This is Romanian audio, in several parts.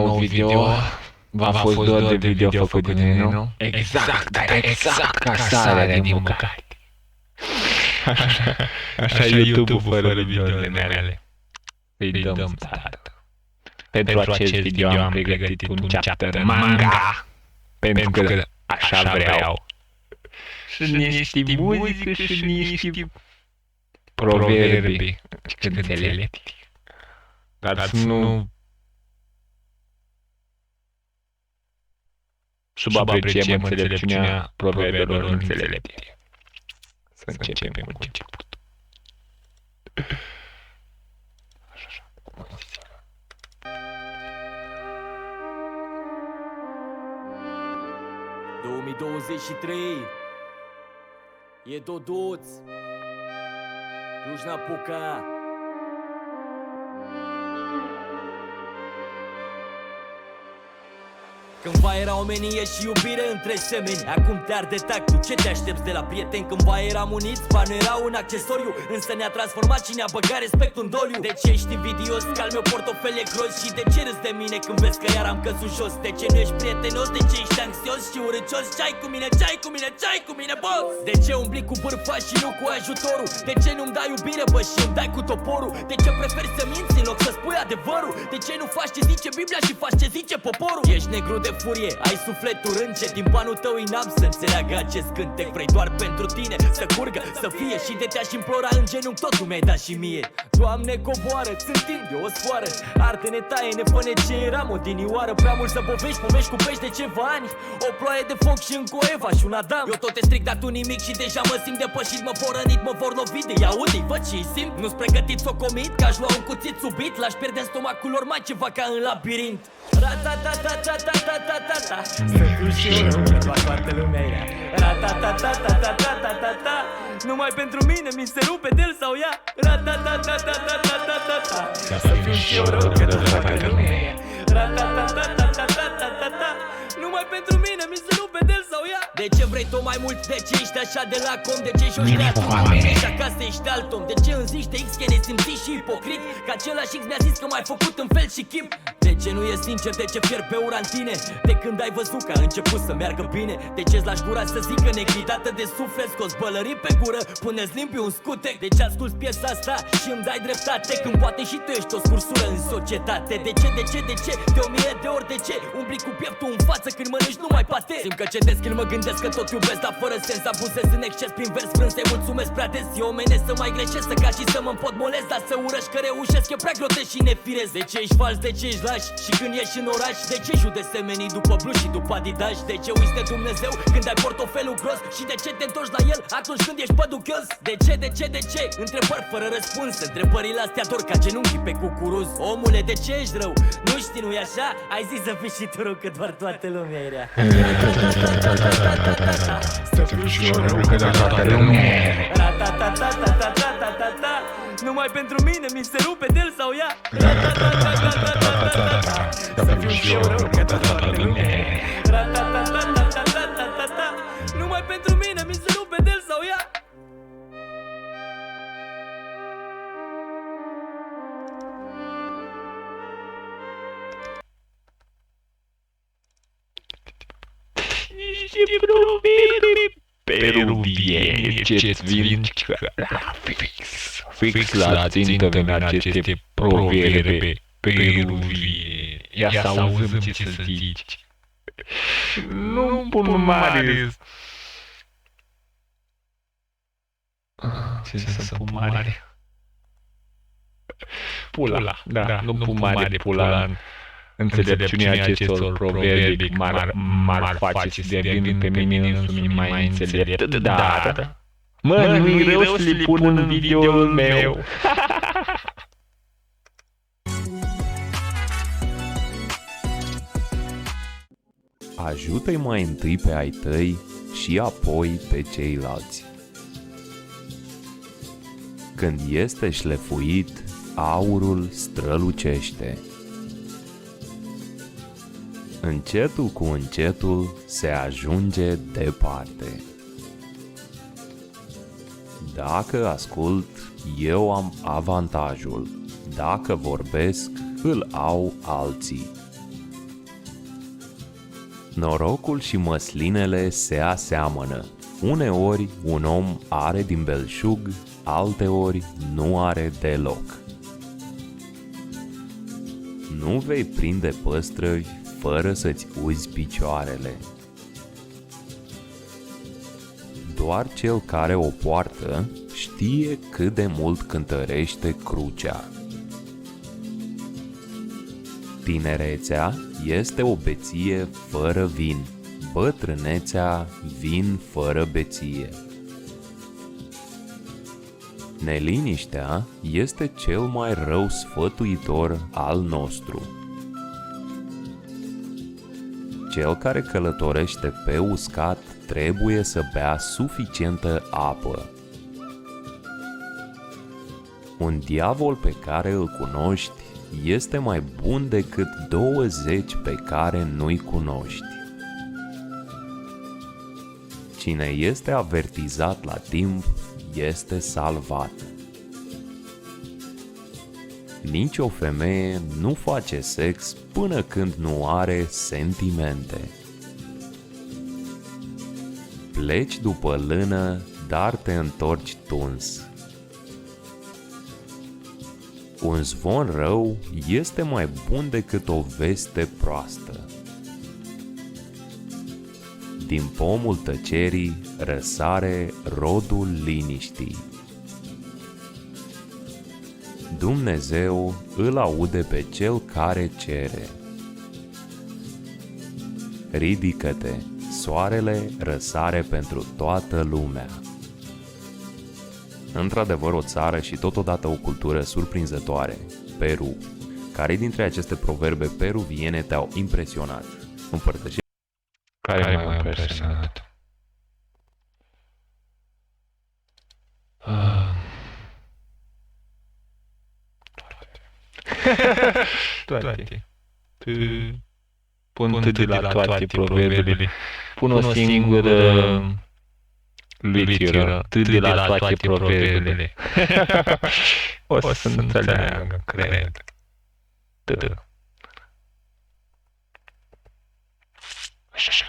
nou video. V-a fost doar de video făcut de mine, nu? Exact, dar exact ca sarea din mâncare. Așa e YouTube-ul fără videourile mele. Îi dăm start. Pentru acest video am pregătit un chapter manga. Pentru că așa vreau. Și niște muzică și niște proverbi înțelepti. Dar nu subapreciem înțelepciunea proverbelor înțelepte. Să începem cu început. Așa. 2023 e Doduț, Cluj-Napoca. Cândva era omenie și iubire între semeni. Acum te arde tactul, ce te aștepți de la prieteni? Cândva eram uniți, banul era un accesoriu, însă ne-a transformat și ne-a băgat respect în doliu. De ce ești invidios, că al meu portofel e gros? Și de ce râzi de mine când vezi că iar am căzut jos? De ce nu ești prietenos, de ce ești anxios și urâcios? Ce-ai cu mine, ce-ai cu mine, ce-ai cu mine, boss? De ce umbli cu bârfa și nu cu ajutorul? De ce nu-mi dai iubire, bă, și îmi dai cu toporul? De ce preferi să minți în loc să spui adevărul? De ce nu faci ce zice Biblia și faci ce zice poporul? Ești negru de furie, ai sufletul rânce, timpanul tău inam să înțeleagă acest cântec. Vrei doar pentru tine să curgă, să fie, și de te-aș implora în genunchi tot tu mi-ai dat și mie. Doamne, coboară-ți întinde o sfoară, arde-ne, taie, ne fă-ne ce eram odinioară. Prea mult să povești cu pești de ceva ani, o ploaie de foc și încă o Eva și un Adam. Eu tot te stric, dar tu nimic și deja mă simt depășit. Mă vor rănit, mă vor lovi de iaudi, văd și simt. Nu-ți pregătit să o comit, că aș lua un cuțit subit, l-aș pierde în stomacul lor mai ceva ca în labirint. Ra-ta-ta-ta-ta-ta-ta-ta-ta, să fiu și eu rău, că doar toată lumea e rea. Ra-ta-ta-ta-ta-ta-ta-ta-ta, numai pentru mine mi se rupe de-l sau ea. Ra-ta-ta-ta-ta-ta-ta-ta-ta, să fiu și eu rău, că doar toată lumea e rea. Ra-ta-ta-ta-ta-ta-ta-ta, numai pentru mine mi se rupe de-l sau ea. De ce vrei tot mai mult? De ce ești așa de lacom? De ce ești oștea tu? Și acasă ești alt om. De ce îmi zici de X că ne simți și ipocrit? Că același X mi-a zis că m-ai făcut în fel și chip. De ce nu e sincer? De ce fierbi pe ura în tine? De când ai văzut că a început să meargă bine? De ce-ți lași gura să zică negridată de suflet? Scoți bălării pe gură, pune-ți limpi un scutec. De ce asculti piesa asta și îmi dai dreptate când poate și tu ești o scursură în societate? De ce? De 1000 de ori de ce? Umbli cu pieptul în față când mănânci numai pate. Simt că cedesc când mă gândesc că tot iubesc, dar fără sens abuzez în exces prin vers, vrând să-i mulțumesc prea des. Eu omenesc să mai greșesc, să caci și să mă împotmolesc, dar să urăști că reușesc e prea grotesc și nefiresc. De ce ești fals, de ce ești lași și când ieși în oraș? De ce judeci semenii după bluși și după Adidas? De ce uiți de Dumnezeu când ai portofelul gros? Și de ce te întorci la el atunci când ești păduchios? De ce? Întrebări fără răspuns, întrebările astea dor ca genunchii pe cucuruz. Omule, de ce ești rău? Nu știi, nu-i așa? Ai zis să fii și tu rău, că doar toată lumea e rea. Să fiu și eu rău, că doar toată lumea e rea. Ra-ta-ta-ta-ta-ta-ta-ta-ta, numai pentru mine mi se rupe de-l sau ea. Să fiu și eu rău, că doar toată lumea e rea. Ra-ta-ta-ta-ta-ta-ta-ta, numai pentru mine mi se rupe de-l sau ea. Niște proverbi peruviene ce-ți vin fix la țintă vin aceste proverbi peruviene. Ia să auzim ce să zici. Nu pun mare. Ce să pun mare? Pula, da, nu pun mare pula. Înțelepciunea acestor proverbi m-ar face să devin pe mine însumi mai înțelept, dar mă, nu-i rău să le pun în videoul meu. Ajută-i mai întâi pe ai tăi și apoi pe ceilalți. Când este șlefuit, aurul strălucește. Încetul cu încetul se ajunge departe. Dacă ascult, eu am avantajul. Dacă vorbesc, îl au alții. Norocul și măslinele se aseamănă. Uneori un om are din belșug, alteori nu are deloc. Nu vei prinde păstrăvi fără să-ți uzi picioarele. Doar cel care o poartă știe cât de mult cântărește crucea. Tinerețea este o beție fără vin, bătrânețea vin fără beție. Neliniștea este cel mai rău sfătuitor al nostru. Cel care călătorește pe uscat trebuie să bea suficientă apă. Un diavol pe care îl cunoști este mai bun decât 20 pe care nu-i cunoști. Cine este avertizat la timp este salvat. Nici o femeie nu face sex până când nu are sentimente. Pleci după lână, dar te întorci tuns. Un zvon rău este mai bun decât o veste proastă. Din pomul tăcerii răsare rodul liniștii. Dumnezeu îl aude pe cel care cere. Ridică-te, soarele răsare pentru toată lumea. Într-adevăr o țară și totodată o cultură surprinzătoare, Peru. Care dintre aceste proverbe peruviene te-au impresionat? Împărtășește. Care m-a impresionat? Toate. Pun de la toate proverbele. Pun o singură literă. De la toate proverbele. O să înțeleagă, cred. Așa.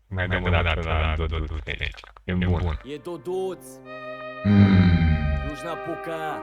Mai dăm o dată la Doduț aici. E bun. E Doduț, Cluj-Napoca.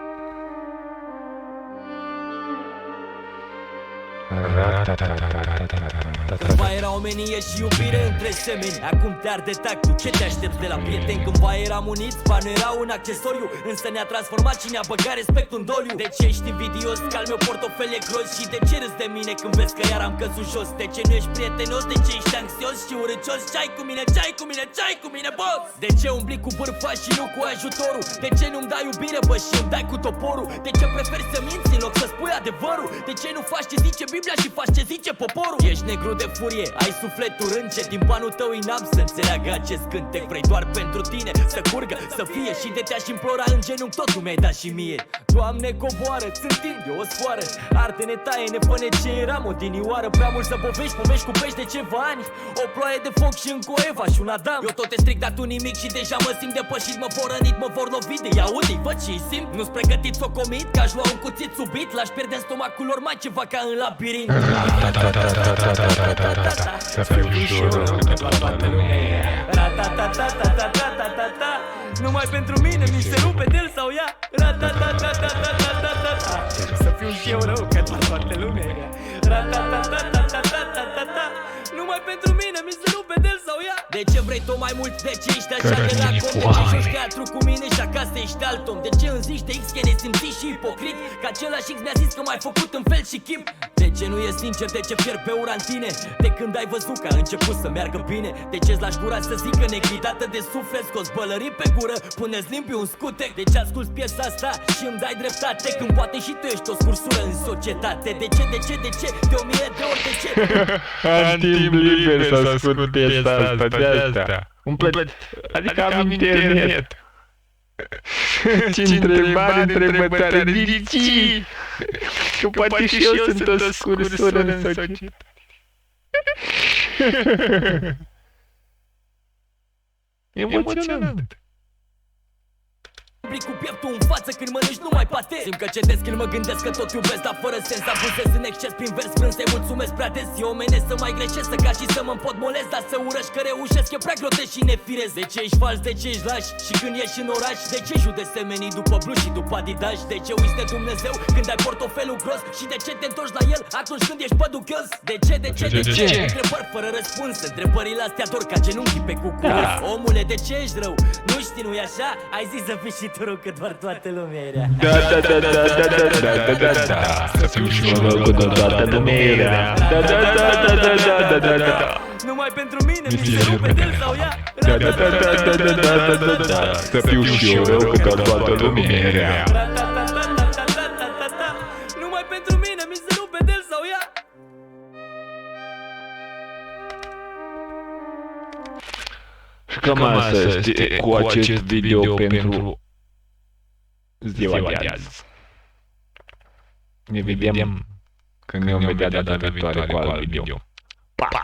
Cândva era omenie și iubire între semeni, acum te arde tactul. Ce te aștepți de la prieteni? Cândva eram uniți, banul era un accesoriu, însă ne-a transformat și ne-a băgat respectul în doliu. De ce ești invidios că al meu portofel e gros? Și de ce râzi de mine când vezi că iar am căzut jos? De ce nu ești prietenos? De ce ești anxios și urâcios? Ce-ai cu mine, ce-ai cu mine, ce-ai cu mine, boss? De ce umbli cu bârfa și nu cu ajutorul? De ce nu-mi dai iubire, bă, și îmi dai cu toporul? De ce preferi să minți în loc să spui adevărul? De ce nu faci ce zice Biblia și faci ce zice poporul? Ești negru de furie, ai sufletul rânce, din banul tău inam să înțeleagă acest cântec. Vrei doar pentru tine să curgă, să fie, și de te-aș implora în genunchi tot mi-ai dat și mie. Doamne, coboară, ți întinde o sfoară, arde-ne, taie-ne, fă-ne ce eram odinioară. Prea mult să povești cu pești de ceva ani, o ploaie de foc și încă o Eva și un Adam. Eu tot te stric, dar tu nimic și deja mă simt depășit. Mă vor rănit, mă vor lovi de iaudi, văd și simt. Nu-s pregătit să o comit, că aș lua un cuțit subit, l-aș pierde în stomacul lor mai ceva ca în labirint. Să fiu ușor la toată lumea. Numai pentru mine mi se rupe de-l sau ea. Să fiu și eu rău că toată lumea. Numai pentru mine mi se rupe de-l sau ea. De ce vrei tot mai mult? De ce ești așa de la com? De ce joci teatru cu mine și acasă ești alt om? De ce îmi zici de X că ne simți și ipocrit? Că același X mi-a zis că m-ai făcut în fel și chip. De ce nu e sincer? De ce pierd pe ura în tine? De când ai văzut că a început să meargă bine? De ce-ți lași gura să zică neghidată de suflet? Scos bălării pe gură, pune-ți limpi un scutec. De ce asculti piesa asta și îmi dai dreptate? Când poate și tu ești o scursură în societate. De ce, de ce, de ce? De 1000 de ori de ce? Am timp liber să ascult piesa asta, de asta. Adică am internet. Ce întrebare, de ce? Că poate și eu sunt o scursură în societate. Bine public cu pieptul în față când mănânci numai pate. Simt că cedesc când mă gândesc că tot iubesc, dar fără sens abuzez în exces prin vers frânt. Să-i mulțumesc prea des, e omenesc să mai greșesc, să caci și să mă împotmolesc, dar să urăști că reușesc e prea grotesc și nefiresc. De ce ești fals, de ce ești lași și când ieși în oraș? De ce judeci semenii după bluși și după Adidas? De ce uiți de Dumnezeu când ai portofelul gros? Și de ce te întorci la el atunci când ești păduchios? De ce? Întrebări fără răspuns, întrebările astea dor ca genunchii pe cucurs. Omule, de ce ești rău? Nu știi, nu-i așa? Ai zis să fii și tu rău, că doar toată lumea e rea. Să fiu și eu rău, că toată lumea e rea. Numai pentru mine mi se rupe de-l sau ea. Să fiu și eu rău, că toată lumea e rea. Numai pentru mine mi se rupe de-l sau ea. Și cam asta este cu acest video pentru ziua de azi. Ne vedem când ne vom vedea data viitoare cu alt video. Pa!